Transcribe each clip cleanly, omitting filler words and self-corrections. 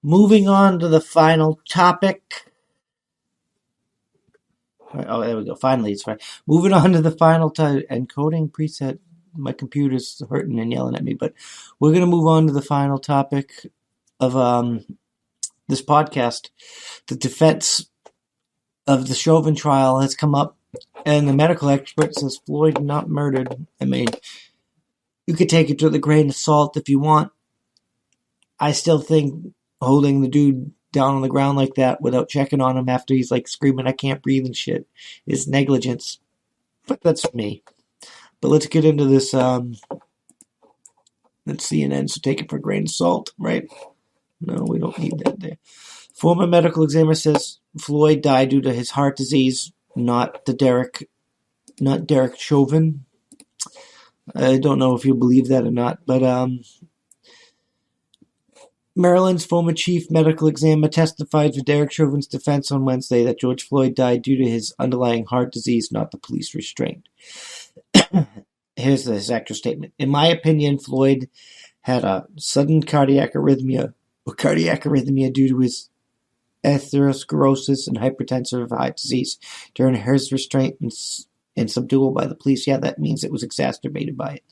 Moving on to the final topic. Oh, there we go. Finally, it's fine. Moving on to the final encoding preset. My computer's hurting and yelling at me, but we're going to move on to the final topic of this podcast. The defense of the Chauvin trial has come up, and the medical expert says Floyd not murdered. I mean, you could take it with a grain of salt if you want. I still think holding the dude down on the ground like that without checking on him after he's like screaming, I can't breathe and shit, is negligence. But that's me. But let's get into this. That's CNN, so take it for a grain of salt, right? No, we don't need that there. Former medical examiner says Floyd died due to his heart disease, not Derek Chauvin. I don't know if you believe that or not, but Maryland's former chief medical examiner testified for Derek Chauvin's defense on Wednesday that George Floyd died due to his underlying heart disease, not the police restraint. Here's his actual statement. In my opinion, Floyd had a sudden cardiac arrhythmia due to his atherosclerosis and hypertensive heart disease during his restraint and subdual by the police. Yeah, that means it was exacerbated by it.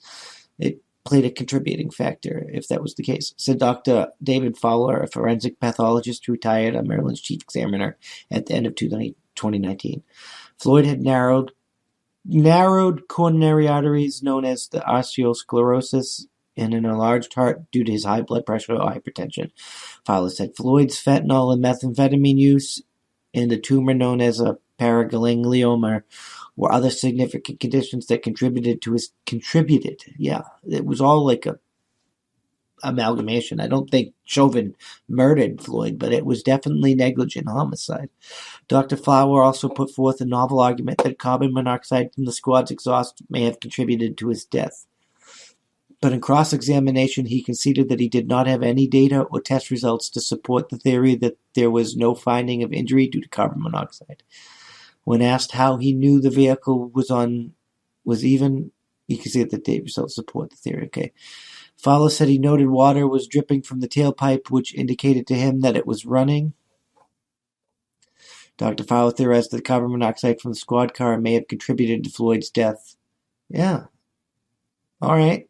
It played a contributing factor, if that was the case, said Dr. David Fowler, a forensic pathologist who retired as Maryland's chief examiner at the end of 2019. Floyd had narrowed coronary arteries known as the arteriosclerosis and an enlarged heart due to his high blood pressure or hypertension. Fowler said Floyd's fentanyl and methamphetamine use and a tumor known as a paraganglioma were other significant conditions that contributed. Yeah, it was all like a amalgamation. I don't think Chauvin murdered Floyd, but it was definitely negligent homicide. Dr. Flower also put forth a novel argument that carbon monoxide from the squad's exhaust may have contributed to his death. But in cross-examination, he conceded that he did not have any data or test results to support the theory that there was no finding of injury due to carbon monoxide. When asked how he knew the vehicle was even, you can see that the data results support the theory. Okay. Fowler said he noted water was dripping from the tailpipe, which indicated to him that it was running. Dr. Fowler theorized that the carbon monoxide from the squad car may have contributed to Floyd's death. Yeah. All right.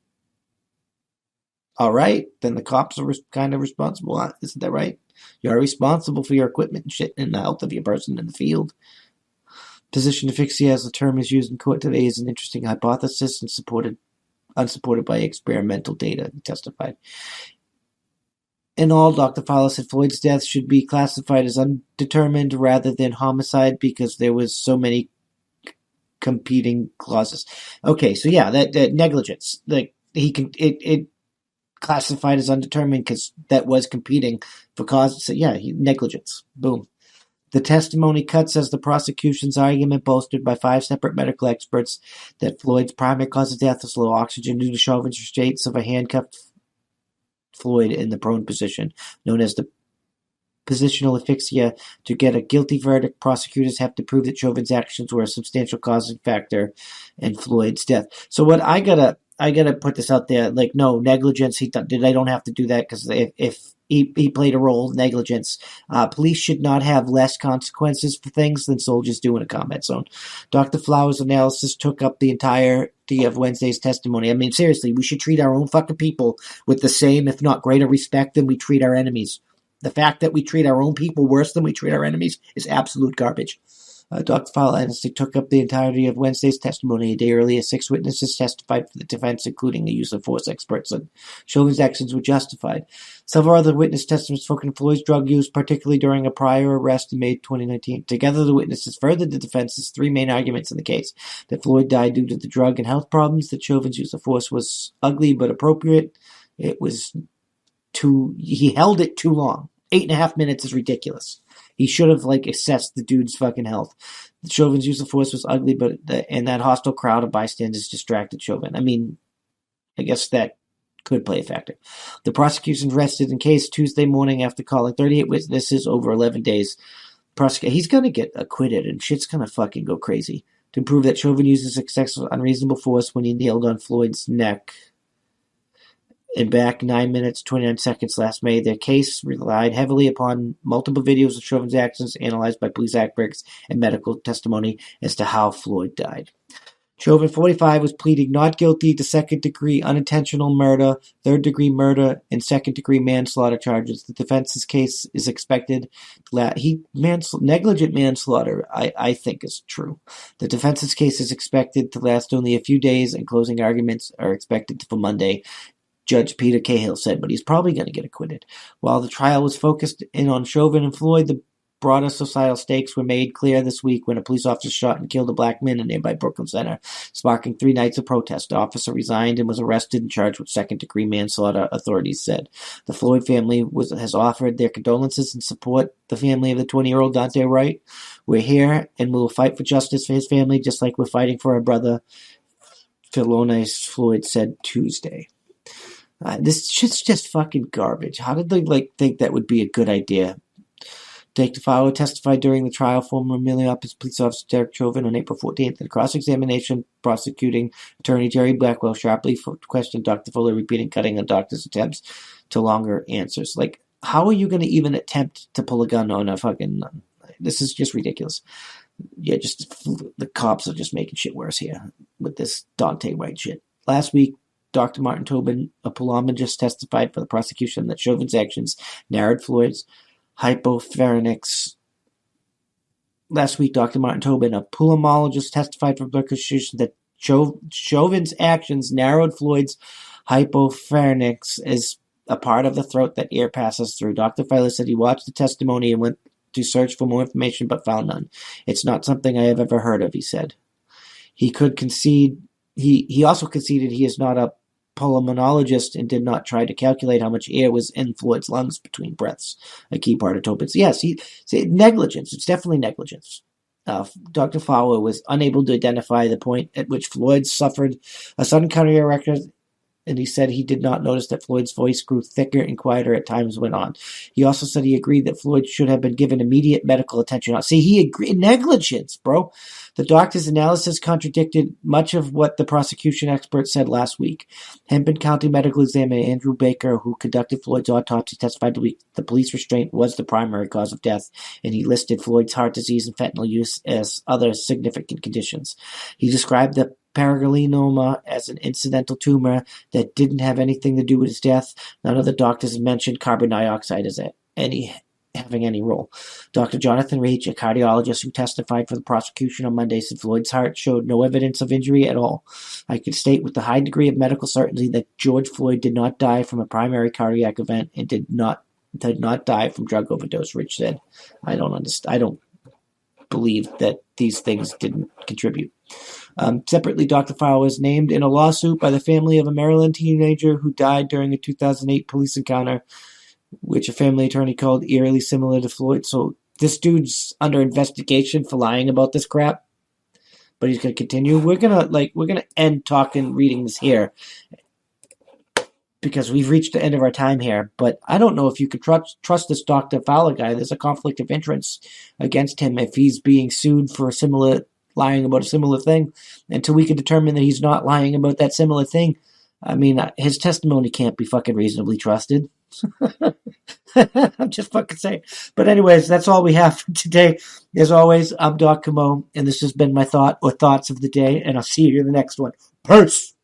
Then the cops are kind of responsible. Isn't that right? You're responsible for your equipment and shit and the health of your person in the field. Position asphyxia, as the term is used in court today, is an interesting hypothesis and unsupported by experimental data, he testified. In all, Dr. Fowler said Floyd's death should be classified as undetermined rather than homicide because there was so many competing clauses. Okay, so yeah, that negligence. It classified as undetermined because that was competing for causes. So yeah, negligence. Boom. The testimony cuts as the prosecution's argument, bolstered by 5 separate medical experts, that Floyd's primary cause of death was low oxygen due to Chauvin's restraints of a handcuffed Floyd in the prone position, known as the positional asphyxia. To get a guilty verdict, prosecutors have to prove that Chauvin's actions were a substantial causing factor in Floyd's death. So what I gotta put this out there, like, no, negligence, they don't have to do that because if he played a role, negligence. Police should not have less consequences for things than soldiers do in a combat zone. Dr. Flower's analysis took up the entirety of Wednesday's testimony. I mean, seriously, we should treat our own fucking people with the same, if not greater respect than we treat our enemies. The fact that we treat our own people worse than we treat our enemies is absolute garbage. Dr. Fowler took up the entirety of Wednesday's testimony. A day earlier, 6 witnesses testified for the defense, including the use of force experts, and Chauvin's actions were justified. Several other witness testimonies spoke of Floyd's drug use, particularly during a prior arrest in May 2019. Together, the witnesses furthered the defense's 3 main arguments in the case: that Floyd died due to the drug and health problems, that Chauvin's use of force was ugly but appropriate. He held it too long. 8.5 minutes is ridiculous. He should have assessed the dude's fucking health. Chauvin's use of force was ugly, and that hostile crowd of bystanders distracted Chauvin. I mean, I guess that could play a factor. The prosecution rested in case Tuesday morning after calling 38 witnesses over 11 days. He's going to get acquitted, and shit's going to fucking go crazy to prove that Chauvin uses excessive unreasonable force when he nailed on Floyd's neck. and back 9 minutes, 29 seconds last May. Their case relied heavily upon multiple videos of Chauvin's actions analyzed by police experts and medical testimony as to how Floyd died. Chauvin, 45, was pleading not guilty to second-degree unintentional murder, third-degree murder, and second-degree manslaughter charges. The defense's case is expected to negligent manslaughter, I think, is true. The defense's case is expected to last only a few days, and closing arguments are expected for Monday, Judge Peter Cahill said, but he's probably going to get acquitted. While the trial was focused in on Chauvin and Floyd, the broader societal stakes were made clear this week when a police officer shot and killed a black man in nearby Brooklyn Center, sparking 3 nights of protest. The officer resigned and was arrested and charged with second-degree manslaughter, authorities said. The Floyd family has offered their condolences and support the family of the 20-year-old Dante Wright. We're here and we will fight for justice for his family, just like we're fighting for our brother, Philonis Floyd said Tuesday. This shit's just fucking garbage. How did they think that would be a good idea? Derek DeFalo testified during the trial. Former Minneapolis police officer Derek Chauvin on April 14th. In cross-examination, prosecuting attorney Jerry Blackwell sharply questioned Dr. Fuller, repeating cutting on doctor's attempts to longer answers. How are you going to even attempt to pull a gun on a fucking... This is just ridiculous. Yeah, the cops are just making shit worse here with this Dante Wright shit. Last week, Dr. Martin Tobin, a pulmonologist, testified for the prosecution that Chauvin's actions narrowed Floyd's hypopharynx. Last week, Dr. Martin Tobin, a pulmonologist, testified for the prosecution that Chauvin's actions narrowed Floyd's hypopharynx as a part of the throat that air passes through. Dr. Feiler said he watched the testimony and went to search for more information but found none. It's not something I have ever heard of, he said. He also conceded he is not a pulmonologist and did not try to calculate how much air was in Floyd's lungs between breaths, a key part of Tobin's. Yes, negligence. It's definitely negligence. Dr. Fowler was unable to identify the point at which Floyd suffered a sudden cardiac arrest, and he said he did not notice that Floyd's voice grew thicker and quieter at times went on. He also said he agreed that Floyd should have been given immediate medical attention. See, he agreed. Negligence, bro. The doctor's analysis contradicted much of what the prosecution expert said last week. Hennepin County Medical Examiner Andrew Baker, who conducted Floyd's autopsy, testified the police restraint was the primary cause of death, and he listed Floyd's heart disease and fentanyl use as other significant conditions. He described the paraganglioma as an incidental tumor that didn't have anything to do with his death. None of the doctors mentioned carbon dioxide as having any role. Dr. Jonathan Reach, a cardiologist who testified for the prosecution on Monday, said Floyd's heart showed no evidence of injury at all. I could state with a high degree of medical certainty that George Floyd did not die from a primary cardiac event and did not die from drug overdose, Rich said. I don't believe that these things didn't contribute. Separately, Dr. Fowler was named in a lawsuit by the family of a Maryland teenager who died during a 2008 police encounter, which a family attorney called eerily similar to Floyd. So this dude's under investigation for lying about this crap, but he's going to continue. We're gonna end reading this here because we've reached the end of our time here. But I don't know if you could trust this Dr. Fowler guy. There's a conflict of interest against him if he's being sued for lying about a similar thing, until we can determine that he's not lying about that similar thing. I mean, his testimony can't be fucking reasonably trusted. I'm just fucking saying. But anyways, that's all we have for today. As always, I'm Doc Camo, and this has been my thoughts of the day, and I'll see you in the next one. Peace!